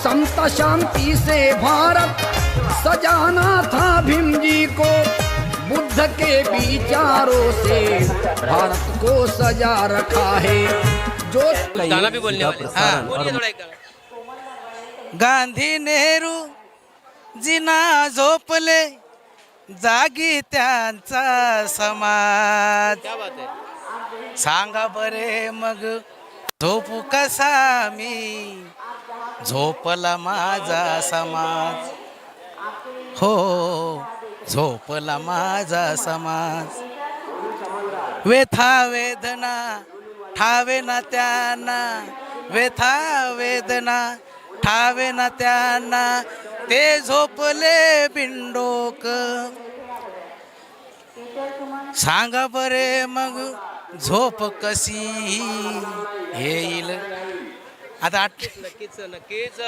समता शांति से भारत सजाना था भीम जी को, बुद्ध के विचारों से भारत को सजा रखा है। जो गाना भी बोलने वाले, हाँ। बोलिए थोड़ा एक गाना। गांधी नेहरू जिना झोपले जागी त्यांचा समाज, क्या बात है। सांगा बरे मग झोपू कसा मी, झोपला माझा समाज, हो झोपला माझा समाज, व्यथा वेदना ठावे ना त्यांना, व्यथा वेदना ठावे ना त्यांना, ते झोपले बिंडोक, सांगा बरे मग झोप कशी येईल. आता नक्कीच नक्कीच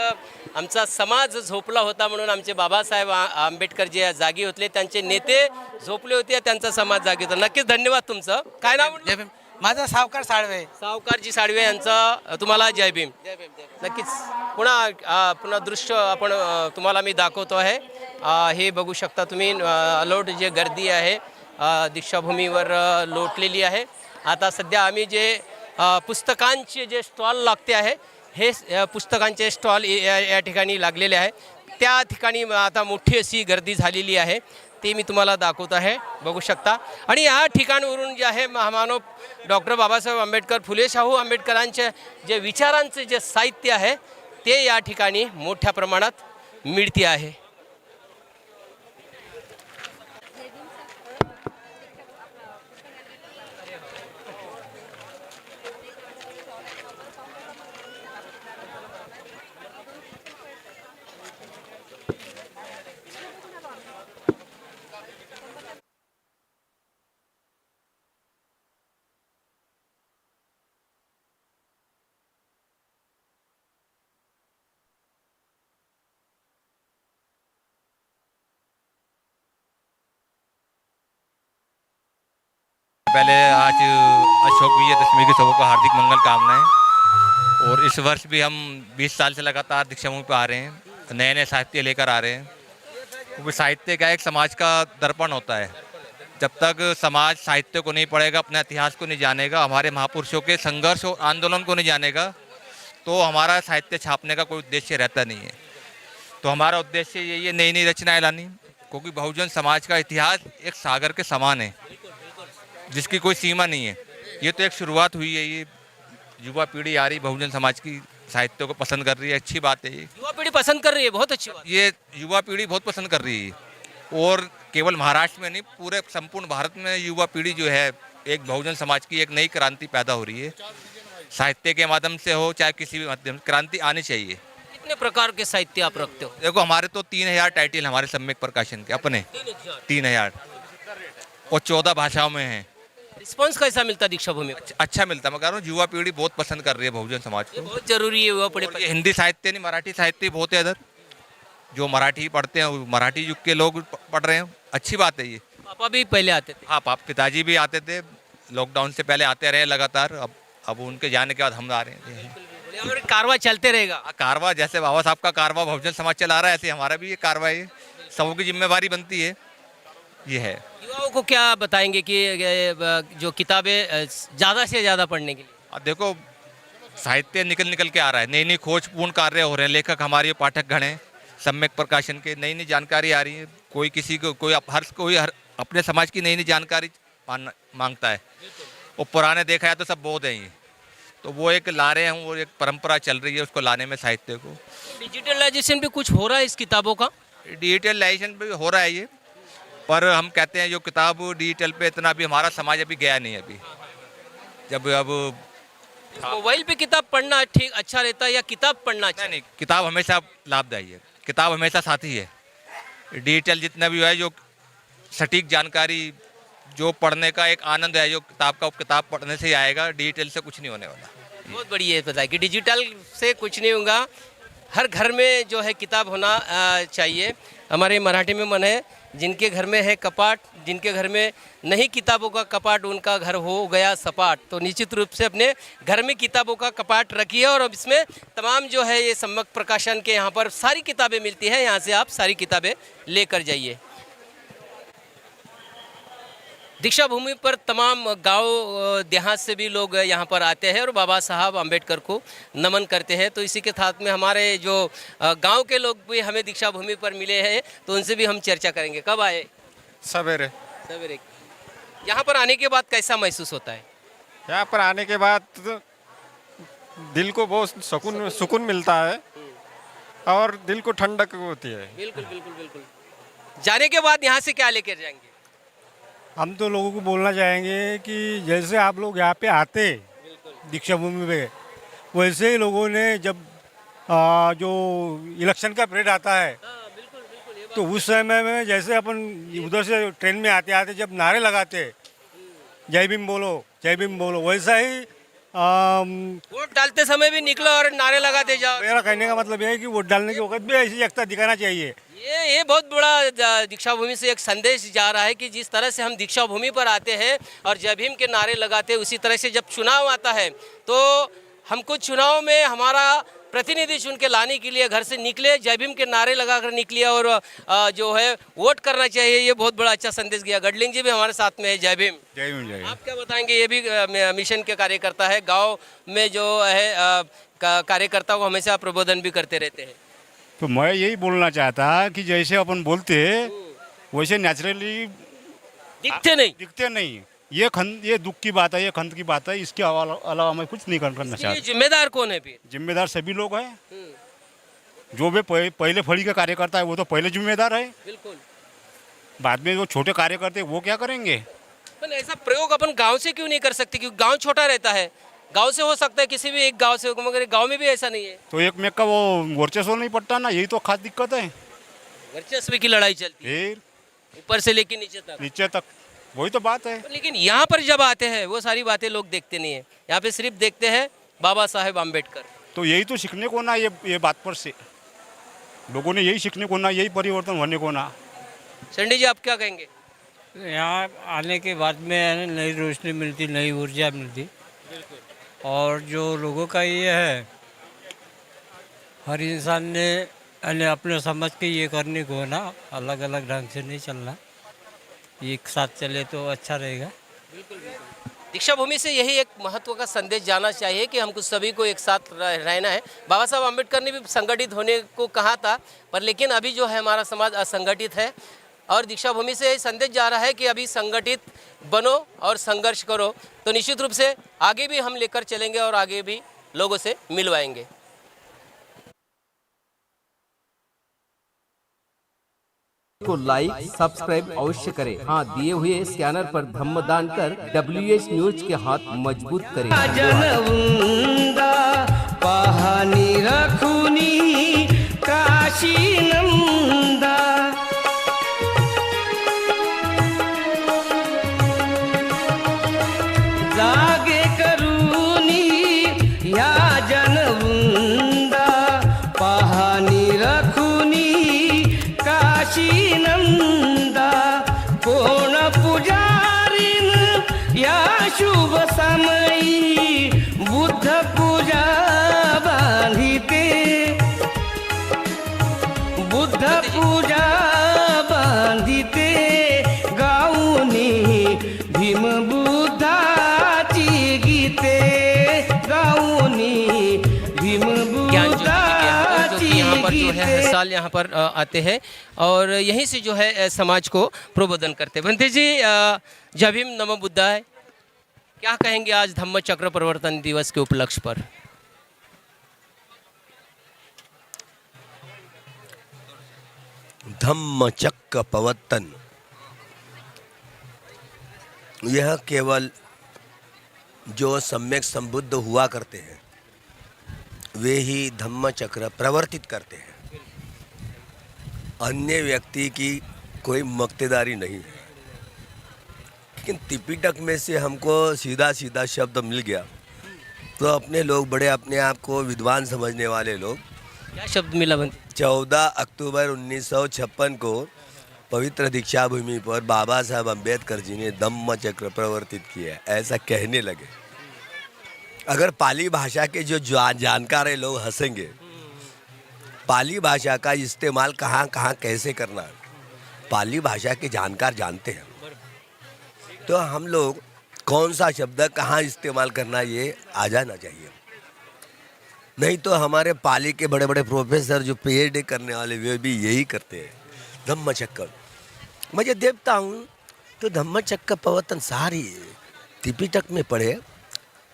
आमचा समाज झोपला होता म्हणून आमचे बाबासाहेब आंबेडकर जे जागी होते, त्यांचे नेते झोपले होते, त्यांचा समाज जागी होता. नक्कीच धन्यवाद तुमचं. काय नाव म्हटलं? माझा सावकार साळवे. सावकारजी साळवे यांचं तुम्हाला जय भीम. नक्कीच पुन्हा दृश्य आपण तुम्हाला मी दाखवतो आहे. हे बघू शकता तुम्ही, अलोट जे गर्दी आहे दीक्षाभूमीवर लोटलेली आहे. आता सध्या आम्ही जे पुस्तकांचे जे स्टॉल लागते आहे, हे पुस्तकांचे स्टॉल या ठिकाणी लागलेले आहे. त्या ठिकाणी आता मोठी अशी गर्दी झालेली आहे, ते मी तुम्हाला दाखवत आहे, बघू शकता. आणि या ठिकाणावरून जे आहे महामानव डॉक्टर बाबासाहेब आंबेडकर, फुले शाहू आंबेडकरांचे जे विचारांचे जे साहित्य आहे ते या ठिकाणी मोठ्या प्रमाणात मिळते आहे. पहले आज अशोक विजयदशमी की सबों को हार्दिक मंगल कामनाएं। और इस वर्ष भी हम 20 साल से लगातार दीक्षाभूमि पर आ रहे हैं, नए नए साहित्य लेकर आ रहे हैं। क्योंकि साहित्य का एक समाज का दर्पण होता है। जब तक समाज साहित्य को नहीं पढ़ेगा, अपने इतिहास को नहीं जानेगा, हमारे महापुरुषों के संघर्ष और आंदोलन को नहीं जानेगा, तो हमारा साहित्य छापने का कोई उद्देश्य रहता नहीं है। तो हमारा उद्देश्य यही है, नई नई रचनाएँ लानी, क्योंकि बहुजन समाज का इतिहास एक सागर के समान है जिसकी कोई सीमा नहीं है। ये तो एक शुरुआत हुई है, ये युवा पीढ़ी आ रही बहुजन समाज की साहित्य को पसंद कर रही है, अच्छी बात है। ये युवा पीढ़ी पसंद कर रही है, बहुत अच्छी बात। ये युवा पीढ़ी बहुत पसंद कर रही है। और केवल महाराष्ट्र में नहीं, पूरे संपूर्ण भारत में युवा पीढ़ी जो है, एक बहुजन समाज की एक नई क्रांति पैदा हो रही है। साहित्य के माध्यम से हो चाहे किसी भी माध्यम, क्रांति आनी चाहिए। कितने प्रकार के साहित्य आप रखते हो? देखो, हमारे तो 3000 टाइटल हमारे सम्यक प्रकाशन के अपने 3000 और 14 भाषाओं में हैं। रिस्पॉन्स कैसा मिलता है दीक्षाभूमि में? अच्छा मिलता है। मैं कह रहा हूँ युवा पीढ़ी बहुत पसंद कर रही है बहुजन समाज ये को। बहुत जरूरी है युवा पीढ़ी। ये हिंदी साहित्य नहीं, मराठी साहित्य बहुत है इधर। जो मराठी पढ़ते हैं, वो मराठी युग के लोग पढ़ रहे हैं, अच्छी बात है ये। पापा भी पहले आते थे? हाँ, पिताजी भी आते थे, लॉकडाउन से पहले आते रहे लगातार। अब उनके जाने के बाद हम आ रहे हैं। और कारवा चलते रहेगा। कारवा जैसे बाबा साहब का कारवा बहुजन समाज चला रहा है, ऐसे हमारा भी ये कारवा है। सबों की जिम्मेवारी बनती है, ये है। युवाओं को क्या बताएंगे कि जो किताबें ज़्यादा से ज़्यादा पढ़ने के लिए? अब देखो, साहित्य निकल निकल के आ रहा है, नई नई खोजपूर्ण कार्य हो रहे हैं। लेखक हमारे पाठक गण हैं, सम्यक प्रकाशन के, नई नई जानकारी आ रही है। कोई किसी को कोई हर अपने समाज की नई नई जानकारी मांगता है। और पुराने देखा है तो सब बोध हैं ये, तो वो एक ला रहे हैं, वो एक परंपरा चल रही है उसको लाने में साहित्य को। डिजिटलाइजेशन भी कुछ हो रहा है इस किताबों का? डिजिटलाइजेशन भी हो रहा है ये, पर हम कहते हैं जो किताब डिजिटल पे इतना भी हमारा समाज अभी गया नहीं है। अभी जब अब मोबाइल पे किताब पढ़ना ठीक अच्छा रहता है या किताब पढ़ना अच्छा? नहीं, किताब हमेशा लाभदायी है, किताब हमेशा साथी है। डिजिटल जितना भी है, जो सटीक जानकारी, जो पढ़ने का एक आनंद है, जो किताब पढ़ने से ही आएगा, डिजिटल से कुछ नहीं होने वाला। बहुत बढ़िया है पता है कि डिजिटल से कुछ नहीं होगा, हर घर में जो है किताब होना चाहिए। हमारे मराठी में मन है जिनके घर में है कपाट, जिनके घर में नहीं किताबों का कपाट, उनका घर हो गया सपाट। तो निश्चित रूप से अपने घर में किताबों का कपाट रखिए और अब इसमें तमाम जो है ये सम्यक प्रकाशन के यहाँ पर सारी किताबें मिलती हैं, यहाँ से आप सारी किताबें लेकर जाइए। दीक्षा भूमि पर तमाम गांव देहात से भी लोग यहाँ पर आते हैं और बाबा साहब अम्बेडकर को नमन करते हैं। तो इसी के साथ में हमारे जो गांव के लोग भी हमें दीक्षा भूमि पर मिले हैं, तो उनसे भी हम चर्चा करेंगे। कब आए? सवेरे। सवेरे। यहाँ पर आने के बाद कैसा महसूस होता है? यहाँ पर आने के बाद दिल को बहुत सुकून मिलता है और दिल को ठंडक होती है। बिल्कुल बिल्कुल बिल्कुल। जाने के बाद यहाँ से क्या लेकर जाएंगे? हम तो लोगों को बोलना चाहेंगे कि जैसे आप लोग यहाँ पे आते दीक्षा भूमि पे, वैसे ही लोगों ने जब जो इलेक्शन का पीरियड आता है तो उस समय में जैसे अपन उधर से ट्रेन में आते आते जब नारे लगाते जय भीम बोलो, वैसा ही वोट डालते समय भी निकलो और नारे लगाते जाओ। मेरा कहने का मतलब यह है कि वोट डालने के वक्त भी ऐसी एकता दिखाना चाहिए। ये बहुत बड़ा दीक्षा भूमि से एक संदेश जा रहा है कि जिस तरह से हम दीक्षा भूमि पर आते हैं और जय भीम के नारे लगाते हैं, उसी तरह से जब चुनाव आता है तो हमको चुनाव में हमारा प्रतिनिधि चुन के लाने के लिए घर से निकले, जय भीम के नारे लगाकर निकले और जो है वोट करना चाहिए। ये बहुत बड़ा अच्छा संदेश गया। गडलिंग जी भी हमारे साथ में है। जय भीम। जय भीम। जय आप क्या बताएंगे? ये भी मिशन के कार्यकर्ता है, गाँव में जो है कार्यकर्ता को हमेशा प्रबोधन भी करते रहते हैं। तो मैं यही बोलना चाहता कि जैसे अपन बोलते वैसे नेचुरली दिखते नहीं। ये दुख की बात है, ये खंत की बात है। इसके अलावा मैं कुछ नहीं करना चाहता। जिम्मेदार कौन है फिर? जिम्मेदार सभी लोग हैं। जो भी पहले फड़ी का कार्यकर्ता है वो तो पहले जिम्मेदार है। बिल्कुल। बाद में जो छोटे कार्यकर्ता है वो क्या करेंगे? पर ऐसा प्रयोग अपन गांव से क्यों नहीं कर सकते? क्योंकि गांव छोटा रहता है। गांव से हो सकता है, किसी भी एक गांव से, मगर गांव में भी ऐसा नहीं है। तो एक में का वो वर्चस्व नहीं पड़ता ना, यही तो खास दिक्कत है। वर्चस्व की लड़ाई चलती है ऊपर से लेकर नीचे तक, वही तो बात है। लेकिन यहाँ पर जब आते हैं वो सारी बातें लोग देखते नहीं है। यहाँ पे सिर्फ देखते हैं बाबा साहेब अम्बेडकर। तो यही तो सीखने को ना, ये बात पर से लोगों ने यही सीखने को ना, यही परिवर्तन होने को ना। चंडी जी आप क्या कहेंगे? यहाँ आने के बाद में नई रोशनी मिलती, नई ऊर्जा मिलती। और जो लोगों का ये है, हर इंसान ने अपने समझ के ये करने को ना, अलग अलग ढंग से नहीं चलना, एक साथ चले तो अच्छा रहेगा। बिल्कुल। दीक्षा भूमि से यही एक महत्व का संदेश जाना चाहिए कि हमको सभी को एक साथ रहना है। बाबा साहब अम्बेडकर ने भी संगठित होने को कहा था, पर लेकिन अभी जो है हमारा समाज असंगठित है और दीक्षा भूमि से संदेश जा रहा है कि अभी संगठित बनो और संघर्ष करो। तो निश्चित रूप से आगे भी हम लेकर चलेंगे और आगे भी लोगों से मिलवाएंगे। को लाइक सब्सक्राइब अवश्य करें। हाँ, दिए हुए स्कैनर पर धम्म दान कर WH न्यूज के हाथ मजबूत करें। पाहनी रखुनी काशी नंदा, जागे करूनी या जनवुंदा, पाहनी रखुनी काशी नंदा, कोण पुजारीन या शुभ समयी बुद्ध पूजा बांधिते, बुद्ध पूजा बांधिते, गाऊनी भीम बुद्धाची गीते, गाऊनी भीम बुद्धाची यहाँ पर जो है गीते। हर साल यहाँ पर आते हैं और यहीं से जो है समाज को प्रबोधन करते हैं। बंते जी, जय भीम नमो बुद्धाय, क्या कहेंगे आज धम्म चक्र प्रवर्तन दिवस के उपलक्ष्य पर? धम्म चक्र प्रवर्तन यह केवल जो सम्यक संबुद्ध हुआ करते हैं वे ही धम्म चक्र प्रवर्तित करते हैं। अन्य व्यक्ति की कोई मक्तेदारी नहीं है। लेकिन त्रिपिटक में से हमको सीधा सीधा शब्द मिल गया तो अपने लोग बड़े अपने आप को विद्वान समझने वाले लोग, क्या शब्द मिला बंते? 14 अक्टूबर 1956 को पवित्र दीक्षा भूमि पर बाबा साहब अम्बेडकर जी ने धम्म चक्र प्रवर्तित किया है, ऐसा कहने लगे। अगर पाली भाषा के जो जानकार लोग हंसेंगे, पाली भाषा का इस्तेमाल कहाँ कहाँ कैसे करना है, पाली भाषा के जानकार जानते हैं। तो हम लोग कौन सा शब्द कहाँ इस्तेमाल करना ये आ जाना चाहिए। नहीं तो हमारे पाली के बड़े बड़े प्रोफेसर जो PhD करने वाले वे भी यही करते हैं। धम्मचक्र मैं जब देखता हूँ तो धम्मचक्र प्रवर्तन सारी त्रिपिटक में पढ़े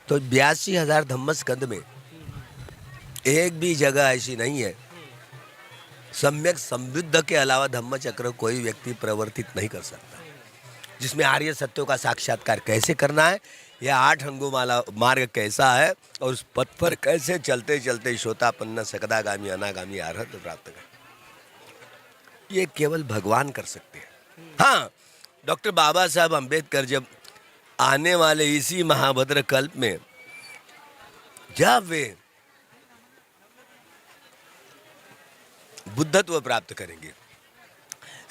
तो 82,000 धम्मस्कंद में एक भी जगह ऐसी नहीं है सम्यक समृद्ध के अलावा धम्मचक्र कोई व्यक्ति प्रवर्तित नहीं कर सकता, जिसमें आर्य सत्यों का साक्षात्कार कैसे करना है, यह 8 अंगों वाला मार्ग कैसा है और उस पथ पर कैसे चलते चलते श्रोतापन्न सकदागामी अनागामी अरहत प्राप्त कर, ये केवल भगवान कर सकते हैं। हाँ, डॉक्टर बाबा साहब अम्बेडकर जब आने वाले इसी महाभद्र कल्प में जब वे बुद्धत्व प्राप्त करेंगे,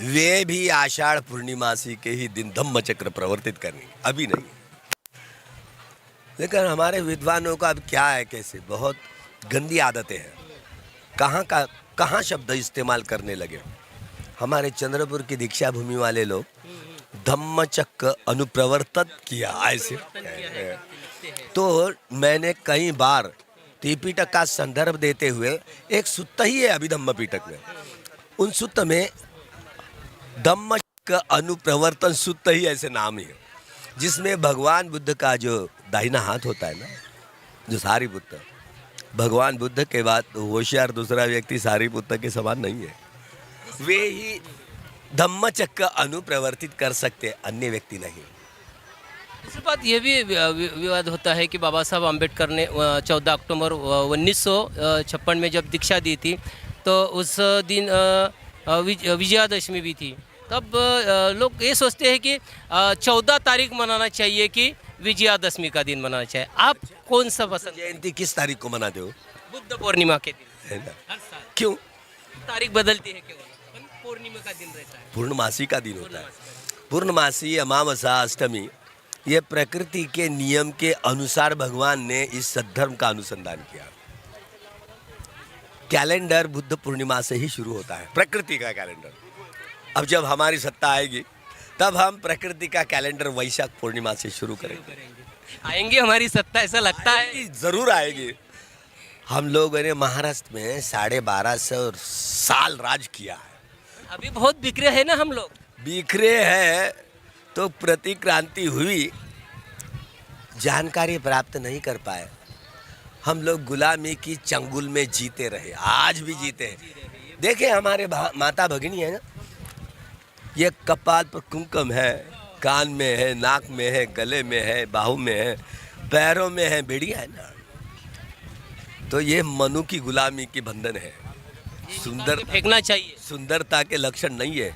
वे भी आषाढ़ पूर्णिमासी के ही दिन धम्मचक्र प्रवर्तित करेंगे, अभी नहीं। लेकिन हमारे विद्वानों का अब क्या है, कैसे बहुत गंदी आदतें हैं, कहाँ शब्द इस्तेमाल करने लगे। हमारे चंद्रपुर की दीक्षा भूमि वाले लोग धम्मचक्र अनुप्रवर्तित किया ऐसे। तो मैंने कई बार त्रिपिटक का संदर्भ देते हुए एक सूक्त ही है अभिधम्म पिटक में, उन सूक्त में धम्मचक्र अनुप्रवर्तन सूक्त ही ऐसे नाम ही है, जिसमें भगवान बुद्ध का जो दाहिना हाथ होता है ना, जो सारिपुत्र, भगवान बुद्ध के बाद होशियार दूसरा व्यक्ति सारिपुत्र के समान नहीं है, वे ही धम्मचक्र अनुप्रवर्तित कर सकते, अन्य व्यक्ति नहीं। इस बात ये भी विवाद होता है कि बाबा साहब अम्बेडकर ने 14 अक्टूबर 1956 में जब दीक्षा दी थी तो उस दिन विजयादशमी भी थी। तब लोग ये सोचते हैं कि 14 तारीख मनाना चाहिए कि विजयादशमी का दिन मनाना चाहिए। आप कौन सा पसंद? जयंती किस तारीख को मनाते हो? बुद्ध पूर्णिमा के दिन है ना? हर साल। क्यों? तारीख बदलती है केवल, पूर्णिमा का दिन रहता है, पूर्णमासी का दिन होता है। पूर्णमासी, अमावस्या, अष्टमी, ये प्रकृति के नियम के अनुसार भगवान ने इस सद्धर्म का अनुसंधान किया। कैलेंडर बुद्ध पूर्णिमा से ही शुरू होता है, प्रकृति का कैलेंडर। अब जब हमारी सत्ता आएगी तब हम प्रकृति का कैलेंडर वैशाख पूर्णिमा से शुरू करेंगे। आएंगे हमारी सत्ता, ऐसा लगता है जरूर आएगी। हम लोगों ने महाराष्ट्र में 1250 साल राज किया है। अभी बहुत बिखरे हैं ना हम लोग, बिखरे हैं तो प्रतिक्रांति हुई, जानकारी प्राप्त नहीं कर पाए। हम लोग गुलामी की चंगुल में जीते रहे, आज भी जीते हैं। देखे हमारे माता भगिनी है ना, ये कपाल पर कुमकुम है, कान में है, नाक में है, गले में है, बाहू में है, पैरों में है, बेड़िया है ना, तो ये मनु की गुलामी की बंधन है। सुंदर फेंकना चाहिए, सुंदरता के लक्षण नहीं है।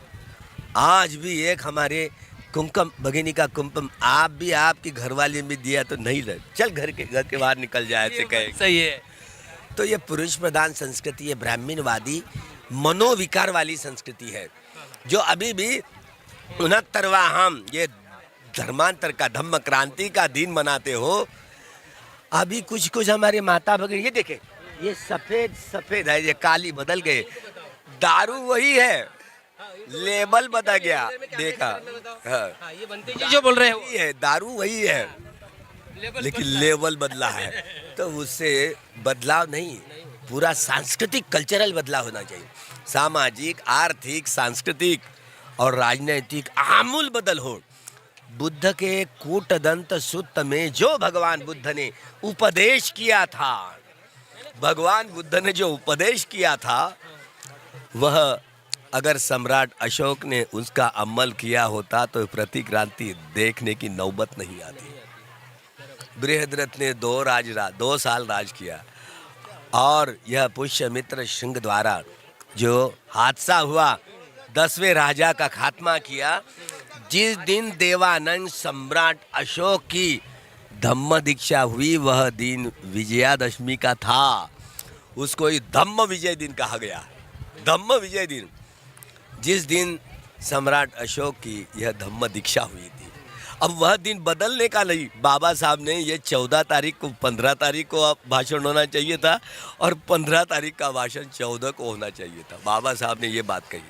आज भी एक हमारे कुमकुम भगिनी का कुमकुम आप भी आपकी घरवाली में दिया तो नहीं लग, चल घर के बाहर निकल जाए ऐसे कहे। सही है। तो ये पुरुष प्रधान संस्कृति, ये ब्राह्मणवादी मनोविकार वाली संस्कृति है, जो अभी भी 69वां हम ये धर्मांतर का धम्म क्रांति का दिन मनाते हो। अभी कुछ कुछ हमारे माता भगिनी, ये देखे, ये सफेद सफेद है, ये काली बदल गए, दारू वही है, लेबल बदल गया, देखा। हाँ, ये बनते जी जो बोल रहे हो, वही है, दारू वही है, लेकिन लेवल बदला है। तो उससे बदलाव नहीं, पूरा सांस्कृतिक कल्चरल बदलाव होना चाहिए। सामाजिक, आर्थिक, सांस्कृतिक और राजनीतिक आमूल बदल हो। बुद्ध के कूटदंत सूत्र में जो भगवान बुद्ध ने उपदेश किया था, भगवान बुद्ध ने जो उपदेश किया था, वह अगर सम्राट अशोक ने उसका अमल किया होता तो प्रतिक्रांति देखने की नौबत नहीं आती। बृहद्रथ ने 2 साल राज किया और यह पुष्यमित्र सिंह द्वारा जो हादसा हुआ, 10वें राजा का खात्मा किया। जिस दिन देवानंद सम्राट अशोक की धम्म दीक्षा हुई, वह दिन विजयादशमी का था। उसको ही धम्म विजय दिन कहा गया, धम्म विजय दिन। जिस दिन सम्राट अशोक की यह धम्म दीक्षा हुई थी। अब वह दिन बदलने का नहीं, बाबा साहब ने ये 14 तारीख को 15 तारीख को भाषण होना चाहिए था और 15 तारीख का भाषण 14 को होना चाहिए था। बाबा साहब ने ये बात कही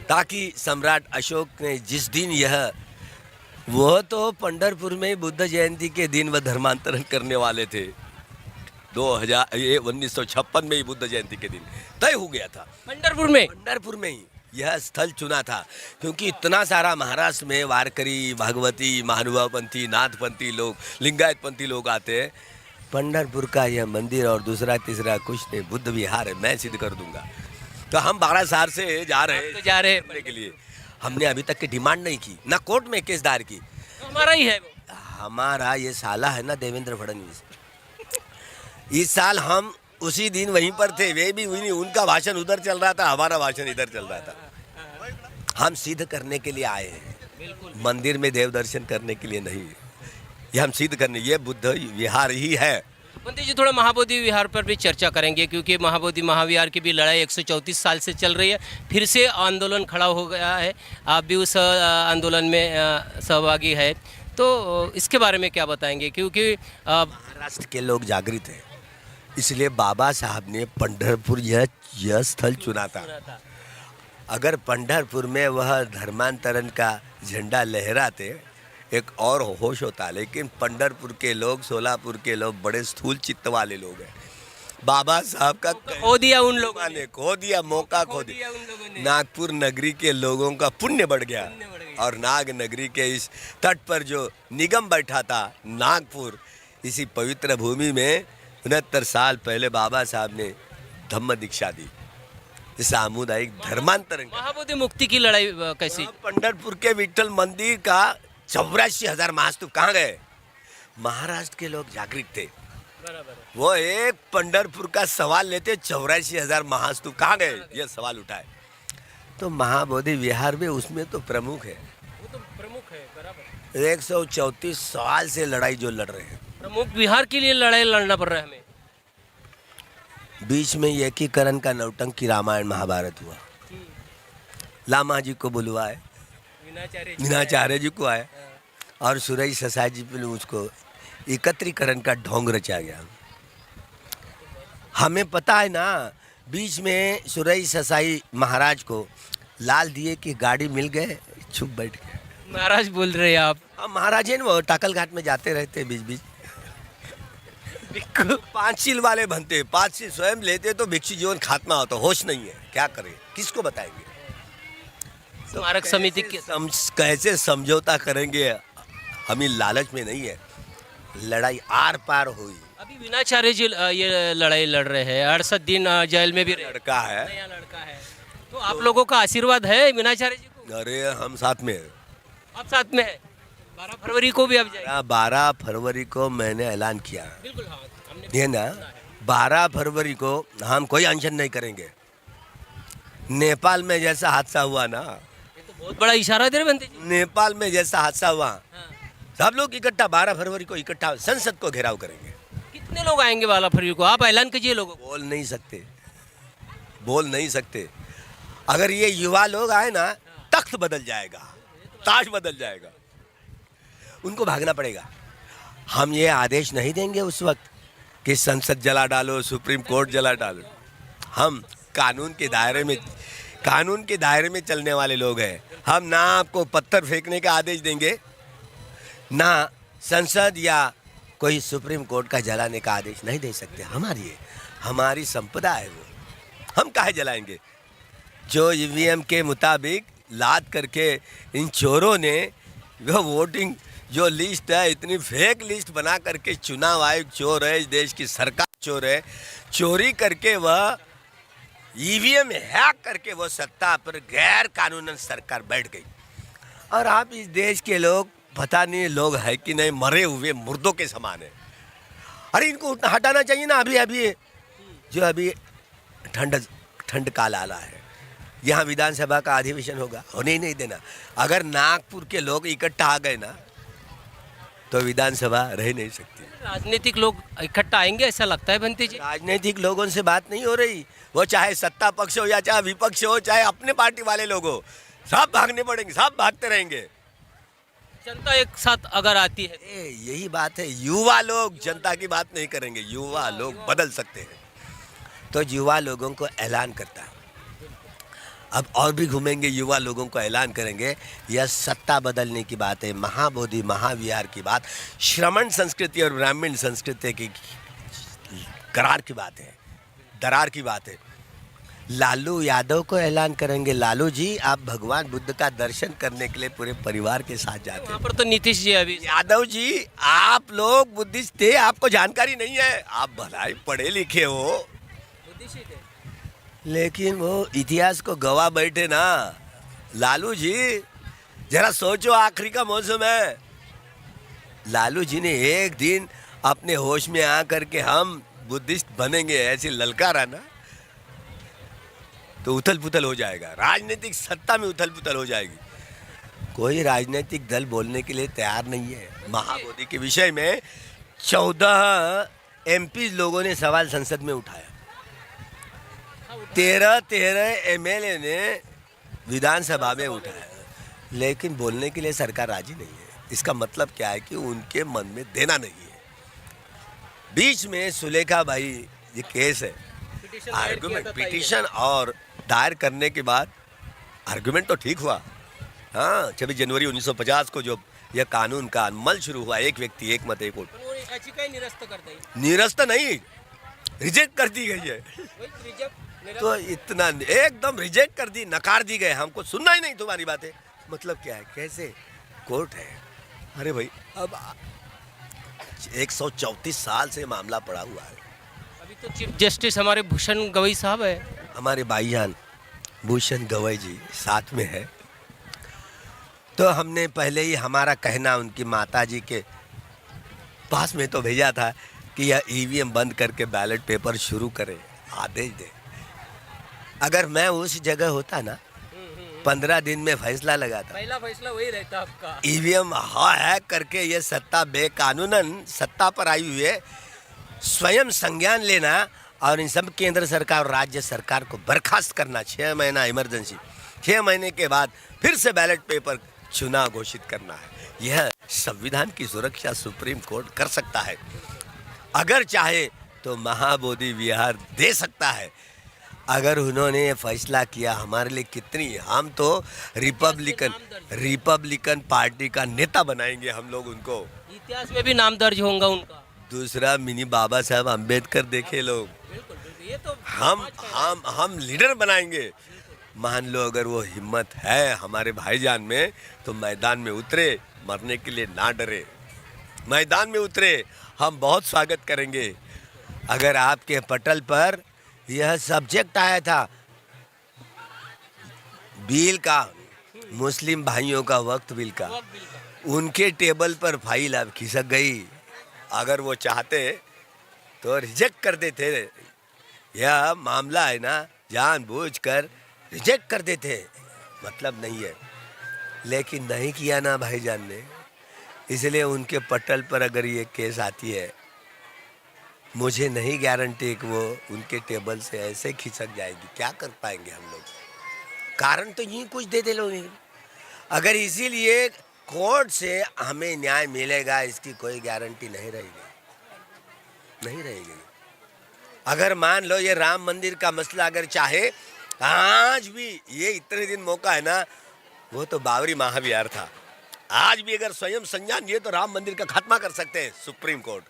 ताकि सम्राट अशोक ने जिस दिन यह, वह तो पंढरपुर में बुद्ध जयंती के दिन वह धर्मांतरण करने वाले थे। 1956 में ही बुद्ध जयंती के दिन तय हो गया था। पंढरपुर में ही यह स्थल चुना था, क्योंकि इतना सारा महाराष्ट्र में वारकरी, भागवती, महानुभावपंथी, नाथपंथी लोग, लिंगायतपंथी लोग आते हैं। पंढरपुर का यह मंदिर और दूसरा तीसरा कुछ नहीं, बुद्ध विहार है, मैं सिद्ध कर दूंगा। तो हम 12 साल से जा रहे हैं के लिए। हमने अभी तक की डिमांड नहीं की, ना कोर्ट में केस दायर की। हमारा ही है, हमारा ये साला है ना देवेंद्र फडणवीस। इस साल हम उसी दिन वहीं पर थे, वे भी वहीं, उनका भाषण उधर चल रहा था, हमारा भाषण इधर चल रहा था। हम सिद्ध करने के लिए आए हैं, मंदिर में देव दर्शन करने के लिए नहीं। ये हम सिद्ध करने, ये बुद्ध विहार ही है। पंडित जी थोड़ा महाबोधि विहार पर भी चर्चा करेंगे, क्योंकि महाबोधि महाविहार की भी लड़ाई 134 साल से चल रही है। फिर से आंदोलन खड़ा हो गया है, आप भी उस आंदोलन में सहभागी है, तो इसके बारे में क्या बताएंगे? क्योंकि महाराष्ट्र के लोग जागृत हैं, इसलिए बाबा साहब ने पंढरपुर यह स्थल चुना था। अगर पंढरपुर में वह धर्मांतरण का झंडा लहराते एक और होश होता, लेकिन पंढरपुर के लोग, सोलापुर के लोग बड़े स्थूल चित्त वाले लोग हैं। बाबा साहब का खो दिया उन लोगों ने, खो दिया, मौका खो दिया। नागपुर नगरी के लोगों का पुण्य बढ़ गया, और नाग नगरी के इस तट पर जो निगम बैठा था नागपुर, इसी पवित्र भूमि में 69 साल पहले बाबा साहब ने धम्म दीक्षा दी, सामुदायिक धर्मांतरण। महाबोधि मुक्ति की लड़ाई कैसी? पंढरपुर के विठल मंदिर का 84,000 महास्तूप कहाँ गए? महाराष्ट्र के लोग जागृत थे, वो एक पंढरपुर का सवाल लेते, 84,000 महास्तूप कहाँ गए, यह सवाल उठाए। तो महाबोधि विहार में उसमें तो प्रमुख है, वो तो प्रमुख है, बराबर। 134 साल से लड़ाई जो लड़ रहे हैं, प्रमुख विहार के लिए लड़ाई लड़ना पड़ रहा है हमें। बीच में एकीकरण का नौटंकी रामायण महाभारत हुआ, लामा जी को बुलवाए, मीनाचार्य जी को आए, और सुरई ससाई जी पे उसको एकत्रीकरण का ढोंग रचा गया। हमें पता है ना, बीच में सुरई ससाई महाराज को लाल दिए की गाड़ी मिल गए, छुप बैठ गए। महाराज बोल रहे हैं आप? महाराज है ना, वो टाकल घाट में जाते रहते बीच बीच, 5 शील वाले बनते, 5 शील स्वयं लेते तो भिक्षु जीवन खात्मा होता। होश नहीं है, क्या करें, किसको बताएंगे? स्मारक समिति के कैसे समझौता करेंगे? हम लालच में नहीं है, लड़ाई आर पार हुई। अभी मीनाचार्य जी ये लड़ाई लड़ रहे हैं, 68 दिन जेल में भी लड़का है, नया लड़का है, तो आप लोगों का आशीर्वाद है मीनाचार्य जी को? अरे हम साथ में हैं। आप साथ में है? 12 फरवरी को भी आप जाएंगे? 12 फरवरी को मैंने ऐलान किया, बिल्कुल, हाँ, हमने ये ना 12 फरवरी को हम कोई अनशन नहीं करेंगे। नेपाल में जैसा हादसा हुआ ना, ये तो बहुत बड़ा इशारा दे रहे बनते जी। नेपाल में जैसा हादसा हुआ, सब लोग इकट्ठा 12 फरवरी को इकट्ठा संसद को घेराव करेंगे। कितने लोग आएंगे 12 फरवरी को? आप ऐलान कीजिए लोगों को। बोल नहीं सकते। अगर ये युवा लोग आए ना, तख्त बदल जाएगा, ताज बदल जाएगा, उनको भागना पड़ेगा। हम ये आदेश नहीं देंगे उस वक्त कि संसद जला डालो, सुप्रीम कोर्ट जला डालो। हम कानून के दायरे में चलने वाले लोग हैं। हम ना आपको पत्थर फेंकने का आदेश देंगे, ना संसद या कोई सुप्रीम कोर्ट का जलाने का आदेश नहीं दे सकते। हमारी संपदा है वो, हम काहे जलाएंगे? जो ईवीएम के मुताबिक लाद करके इन चोरों ने वो वोटिंग जो लिस्ट है, इतनी फेक लिस्ट बना करके, चुनाव आयोग चोर है, इस देश की सरकार चोर है, चोरी करके वह ईवीएम हैक करके वो सत्ता पर गैर कानूनन सरकार बैठ गई। और आप इस देश के लोग, पता नहीं लोग है कि नहीं, मरे हुए मुर्दों के समान है। अरे इनको हटाना चाहिए ना। अभी ठंड काल आला है, यहाँ विधानसभा का अधिवेशन होगा, होने ही नहीं देना। अगर नागपुर के लोग इकट्ठा आ गए ना, तो विधानसभा रह नहीं सकती। राजनीतिक लोग इकट्ठा आएंगे ऐसा लगता है बंटी जी? राजनीतिक लोगों से बात नहीं हो रही, वो चाहे सत्ता पक्ष हो या चाहे विपक्ष हो, चाहे अपने पार्टी वाले लोग हो, सब भागने पड़ेंगे, सब भागते रहेंगे। जनता एक साथ अगर आती है यही बात है, युवा लोग जनता की बात नहीं करेंगे, युवा लोग बदल सकते हैं। तो युवा लोगों को ऐलान करता है, अब और भी घूमेंगे, युवा लोगों को ऐलान करेंगे। यह सत्ता बदलने की बात है, महाबोधि महाविहार की बात, श्रमण संस्कृति और ब्राह्मण संस्कृति की करार की बात है, दरार की बात है। लालू यादव को ऐलान करेंगे, लालू जी आप भगवान बुद्ध का दर्शन करने के लिए पूरे परिवार के साथ जाते वहाँ हैं। पर तो नीतीश जी अभी यादव जी आप लोग बुद्धिस्ट थे, आपको जानकारी नहीं है, आप भलाई पढ़े लिखे हो, लेकिन वो इतिहास को गवा बैठे ना। लालू जी जरा सोचो, आखिरी का मौसम है। लालू जी ने एक दिन अपने होश में आकर के हम बुद्धिस्ट बनेंगे ऐसे ललकारा ना, तो उथल पुथल हो जाएगा, राजनीतिक सत्ता में उथल पुथल हो जाएगी। कोई राजनीतिक दल बोलने के लिए तैयार नहीं है। महाबोधि के विषय में 14 MP लोगों ने सवाल संसद में उठाया, 13 MLA ने विधानसभा में उठाया, लेकिन बोलने के लिए सरकार राजी नहीं है। इसका मतलब क्या है कि उनके मन में देना नहीं है। बीच में सुलेखा भाई ये केस है, आर्गुमेंट पिटीशन और दायर करने के बाद आर्गुमेंट तो ठीक हुआ। हाँ, 26 जनवरी 1950 को जो यह कानून का अमल शुरू हुआ, एक व्यक्ति एक मत एक वोट, निरस्त नहीं, रिजेक्ट कर दी गई है। तो इतना एकदम रिजेक्ट कर दी, नकार दी गए, हमको सुनना ही नहीं तुम्हारी बातें। मतलब क्या है, कैसे कोर्ट है? अरे भाई अब 134 साल से मामला पड़ा हुआ है। अभी तो चीफ जस्टिस हमारे भूषण गवई साहब है, हमारे भाईजान भूषण गवई जी साथ में है। तो हमने पहले ही हमारा कहना उनकी माता जी के पास में तो भेजा था कि यह EVM बंद करके बैलेट पेपर शुरू करे, आदेश दे। अगर मैं उस जगह होता ना, 15 दिन में फैसला लगाता। पहला फैसला वही रहता आपका। EVM हैक करके ये सत्ता बेकानूनन सत्ता पर आई हुई है, स्वयं संज्ञान लेना और इन सब केंद्र सरकार और राज्य सरकार को बर्खास्त करना। 6 महीना इमरजेंसी, 6 महीने के बाद फिर से बैलेट पेपर चुनाव घोषित करना है। यह संविधान की सुरक्षा सुप्रीम कोर्ट कर सकता है। अगर चाहे तो महाबोधि विहार दे सकता है। अगर उन्होंने ये फैसला किया, हमारे लिए कितनी, हम तो रिपब्लिकन पार्टी का नेता बनाएंगे हम लोग उनको। इतिहास में भी नाम दर्ज होगा उनका। दूसरा मिनी बाबा साहब अम्बेडकर देखे लोग, ये तो हम लीडर बनाएंगे। मान लो अगर वो हिम्मत है हमारे भाईजान में, तो मैदान में उतरे, मरने के लिए ना डरे, मैदान में उतरे, हम बहुत स्वागत करेंगे। अगर आपके पटल पर यह सब्जेक्ट आया था बिल का, मुस्लिम भाइयों का वक्त बिल का, उनके टेबल पर फाइल अब खिसक गई। अगर वो चाहते तो रिजेक्ट कर देते। यह मामला है ना, जानबूझकर रिजेक्ट कर देते, मतलब नहीं है, लेकिन नहीं किया ना भाईजान ने, इसलिए उनके पटल पर अगर ये केस आती है, मुझे नहीं गारंटी कि वो उनके टेबल से ऐसे खिसक जाएगी। क्या कर पाएंगे हम लोग? कारण तो यही कुछ दे लोग। अगर इसीलिए कोर्ट से हमें न्याय मिलेगा, इसकी कोई गारंटी नहीं रहेगी। अगर मान लो ये राम मंदिर का मसला अगर चाहे, आज भी ये इतने दिन मौका है ना, वो तो बाबरी महाविहार था। आज भी अगर स्वयं संज्ञान ये तो राम मंदिर का खात्मा कर सकते हैं, सुप्रीम कोर्ट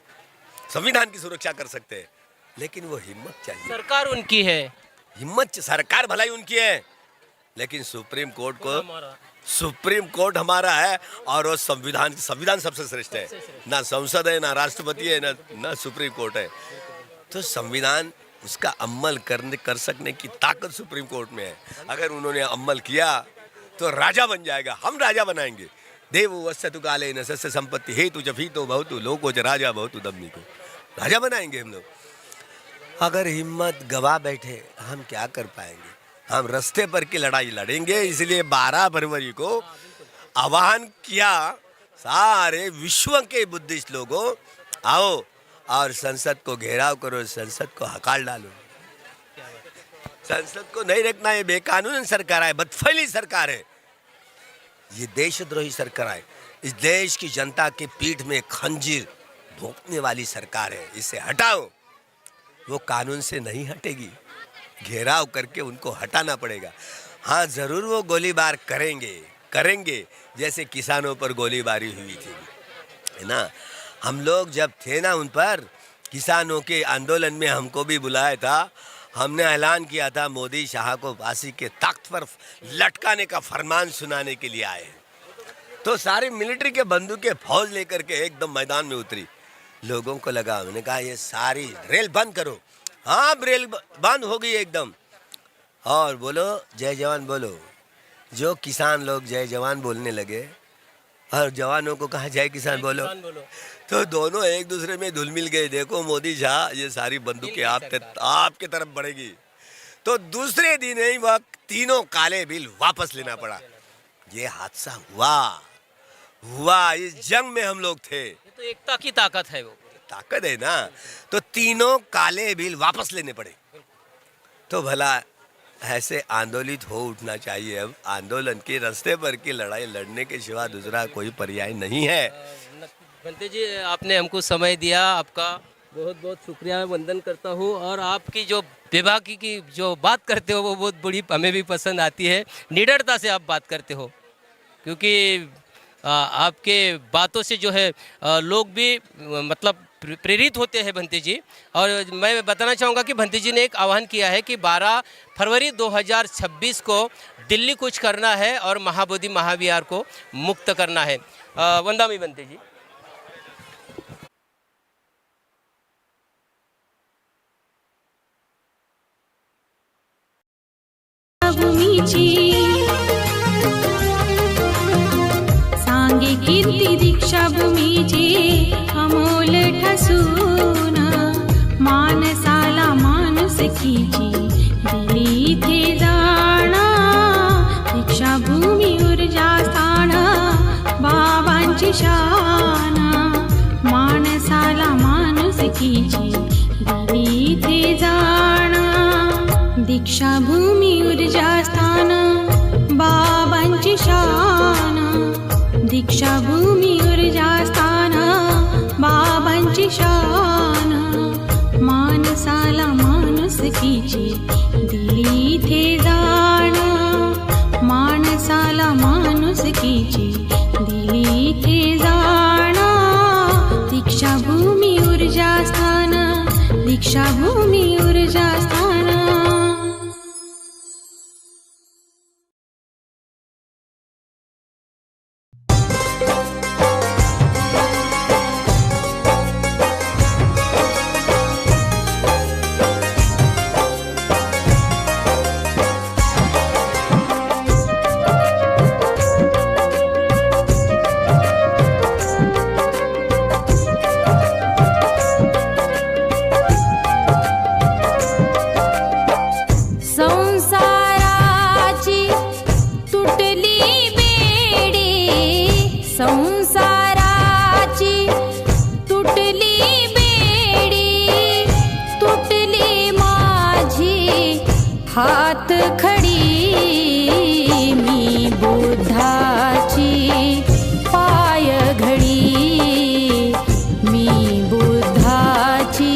संविधान की सुरक्षा कर सकते हैं, लेकिन वो हिम्मत चाहिए। सरकार उनकी है, हिम्मत, सरकार भलाई उनकी है, लेकिन सुप्रीम कोर्ट हमारा है। और वो संविधान सबसे श्रेष्ठ है। ना संसद है, ना राष्ट्रपति है, ना सुप्रीम कोर्ट है। तो संविधान उसका अमल कर सकने की ताकत सुप्रीम कोर्ट में है। अगर उन्होंने अमल किया तो राजा बन जाएगा, हम राजा बनाएंगे। देव वस्तु काले न सस्य संपत्ति हे तु जफी तो बहुतु लोको च राजा बहुतु दम्मी को, राजा बनाएंगे हम लोग। अगर हिम्मत गवा बैठे, हम क्या कर पाएंगे? हम रास्ते पर की लड़ाई लड़ेंगे। इसलिए 12 फरवरी को आह्वान किया सारे विश्व के बुद्धिस्ट लोगों, आओ और संसद को घेराव करो, संसद को हकाल डालो। संसद को नहीं रखना, ये बेकानून सरकार है, बदफैली सरकार है। ये देशद्रोही सरकार है। इस देश की जनता की पीठ में खंजीर भोंकने वाली सरकार है, इसे हटाओ। वो कानून से नहीं हटेगी, घेराव करके उनको हटाना पड़ेगा। हाँ, ज़रूर वो गोलीबार करेंगे जैसे किसानों पर गोलीबारी हुई थी, है ना। हम लोग जब थे ना उन पर, किसानों के आंदोलन में हमको भी बुलाया था। हमने ऐलान किया था मोदी शाह को फांसी के तख्त पर लटकाने का फरमान सुनाने के लिए आए हैं। तो सारे मिलिट्री के बंदूकें फौज लेकर के एकदम मैदान में उतरी। लोगों को लगा, हमने कहा ये सारी रेल बंद करो। हाँ, रेल बंद हो गई एकदम। और बोलो जय जवान बोलो। जो किसान लोग जय जवान बोलने लगे और जवानों को कहा जय किसान बोलो, तो दोनों एक दूसरे में धुल मिल गए। देखो मोदी शाह, ये सारी बंदूकें आपके तरफ बढ़ेगी। तो दूसरे दिन ही वक्त तीनों काले बिल वापस लेना पड़ा। ये हादसा हुआ इस जंग में हम लोग थे। ये तो एकता की ताकत है, वो ताकत है ना। तो तीनों काले बिल वापस लेने पड़े। तो भला ऐसे आंदोलित हो उठना चाहिए। अब आंदोलन के रास्ते पर की लड़ाई लड़ने के सिवा दूसरा कोई पर्याय नहीं है। बंते जी, आपने हमको समय दिया, आपका बहुत बहुत शुक्रिया, वंदन करता हूँ। और आपकी जो विभाग की जो बात करते हो वो बहुत बड़ी हमें भी पसंद आती है। निडरता से आप बात करते हो, क्योंकि आपके बातों से जो है लोग भी मतलब प्रेरित होते हैं भंते जी। और मैं बताना चाहूँगा कि भंते जी ने एक आह्वान किया है कि 12 फरवरी 2026 को दिल्ली कूच करना है और महाबोधि महाविहार को मुक्त करना है। वंदामी भंते जी। सांगे कीर्ती दीक्षाभूमीची अमोल ठसून मानसाला माणुसकीची दिली थे जाणा दीक्षाभूमी ऊर्जा स्थान बाबांची शान मानसाला माणुसकीची दिली थे जाणा दीक्षाभूमी ऊर्जा स्थान बाबांची शान दीक्षाभूमी ऊर्जा स्थान बाबांची शान माणसाला माणुसकीची दिली थे जाण माणसाला माणुसकीची दिली थे जाण दीक्षाभूमी ऊर्जा स्थान दीक्षाभूमी ऊर्जा स्थान। हात खडी मी बुद्धाची पाय घडी मी बुद्धाची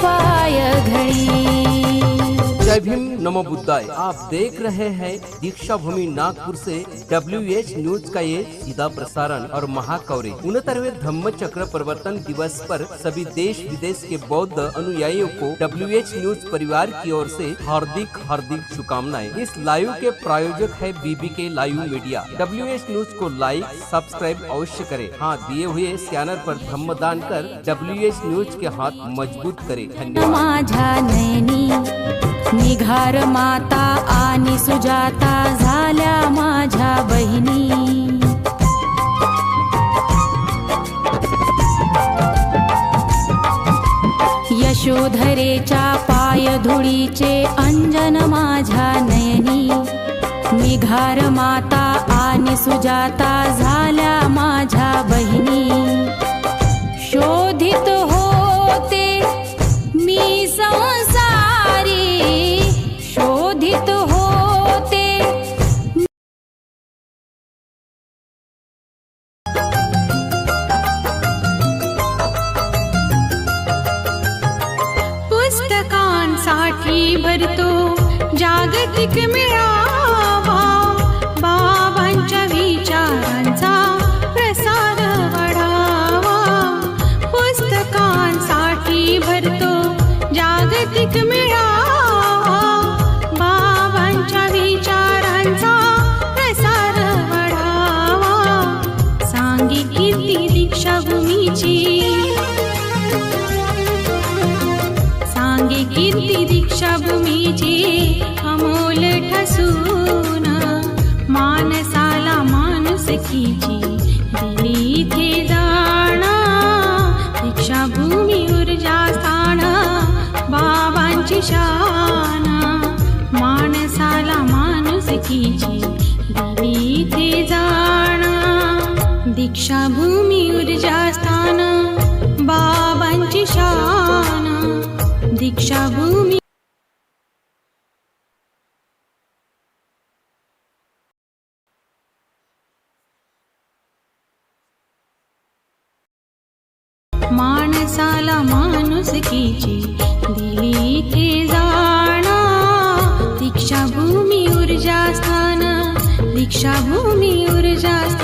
पाय घडी। जय भीम, नमो बुद्धाय। आप देख रहे हैं दीक्षा भूमि नागपुर से WH न्यूज का ये सीधा प्रसारण और महाकवरेज। 69वें धम्म चक्र परिवर्तन दिवस पर सभी देश विदेश के बौद्ध अनुयायियों को WH न्यूज परिवार की ओर से हार्दिक हार्दिक शुभकामनाएं। इस लाइव के प्रायोजक है BBK live media. WH news को लाइक सब्सक्राइब अवश्य करें। हाँ, दिए हुए स्कैनर पर धम्मदान कर WH न्यूज के हाथ मजबूत करें। धन्यवाद। निघार माता आणि सुजाता झाल्या माझ्या बहिणी यशोधरेच्या पाय धुळीचे अंजन माझ्या नयनी निघार माता आणि सुजाता झाल्या माझ्या बहिणी शोधित होते मी संसारी शोधित जागतिक मेळावा बाबांच्या विचारांचा प्रसार वाढावा पुस्तकांसाठी भरतो जागतिक मेळावा बाबांच्या विचारांचा प्रसार वाढावा सांगी कीर्ती दीक्षाभूमीची सांगे कीर्ती दीक्षाभूमीची अमोल ठसून मानसाला माणुसकीची दिली इथे जाणा दीक्षाभूमी ऊर्जा स्थान बाबांची शान माणसाला माणुसकीची दिली इथे जाणा दीक्षाभूमी ऊर्जा स्थान बाबांची शान दीक्षाभूमी माणसाला माणुसकीची दिली इथे जाणा दीक्षाभूमी ऊर्जा स्थान दीक्षाभूमी ऊर्जा स्थान